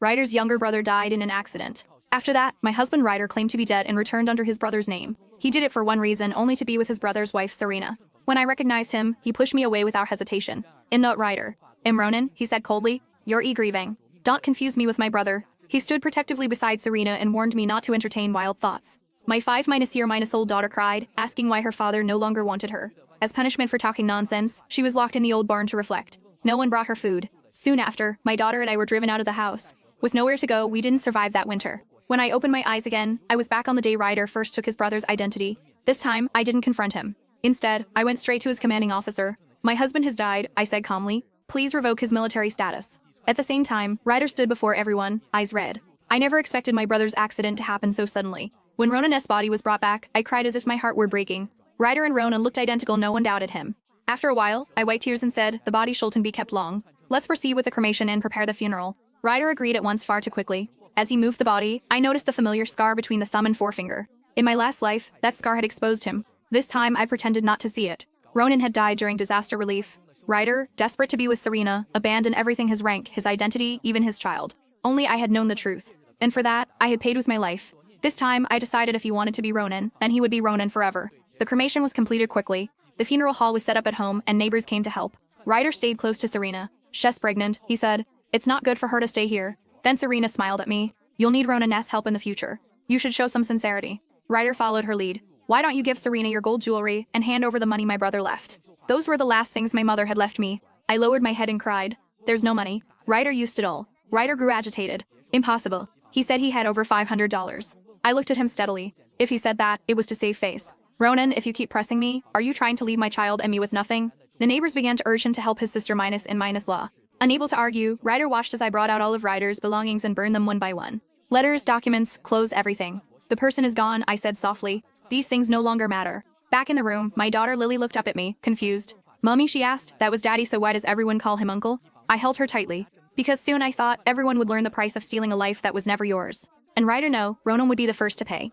Ryder's younger brother died in an accident. After that, my husband Ryder claimed to be dead and returned under his brother's name. He did it for one reason, only to be with his brother's wife, Serena. When I recognized him, he pushed me away without hesitation. "I'm not Ryder. I'm Ronan," he said coldly. "You're grieving. Don't confuse me with my brother." He stood protectively beside Serena and warned me not to entertain wild thoughts. My 5-year-old daughter cried, asking why her father no longer wanted her. As punishment for talking nonsense, she was locked in the old barn to reflect. No one brought her food. Soon after, my daughter and I were driven out of the house. With nowhere to go, we didn't survive that winter. When I opened my eyes again, I was back on the day Ryder first took his brother's identity. This time, I didn't confront him. Instead, I went straight to his commanding officer. "My husband has died," I said calmly. "Please revoke his military status." At the same time, Ryder stood before everyone, eyes red. I never expected my brother's accident to happen so suddenly. When Ronan's body was brought back, I cried as if my heart were breaking. Ryder and Ronan looked identical, no one doubted him. After a while, I wiped tears and said, "The body shouldn't be kept long. Let's proceed with the cremation and prepare the funeral." Ryder agreed at once, far too quickly. As he moved the body, I noticed the familiar scar between the thumb and forefinger. In my last life, that scar had exposed him. This time, I pretended not to see it. Ronan had died during disaster relief. Ryder, desperate to be with Serena, abandoned everything: his rank, his identity, even his child. Only I had known the truth. And for that, I had paid with my life. This time, I decided if he wanted to be Ronan, then he would be Ronan forever. The cremation was completed quickly. The funeral hall was set up at home, and neighbors came to help. Ryder stayed close to Serena. "She's pregnant," he said. "It's not good for her to stay here." Then Serena smiled at me. "You'll need Ronan's help in the future. You should show some sincerity." Ryder followed her lead. "Why don't you give Serena your gold jewelry and hand over the money my brother left?" Those were the last things my mother had left me. I lowered my head and cried. "There's no money. Ryder used it all." Ryder grew agitated. "Impossible. He said he had over $500. I looked at him steadily. If he said that, it was to save face. "Ronan, if you keep pressing me, are you trying to leave my child and me with nothing?" The neighbors began to urge him to help his sister minus law. Unable to argue, Ryder watched as I brought out all of Ryder's belongings and burned them one by one. "Letters, documents, clothes, everything. The person is gone," I said softly. "These things no longer matter." Back in the room, my daughter Lily looked up at me, confused. "Mommy," she asked, "that was Daddy, so why does everyone call him Uncle?" I held her tightly. "Because soon," I thought, "everyone would learn the price of stealing a life that was never yours. And Ryder, no, Ronan would be the first to pay."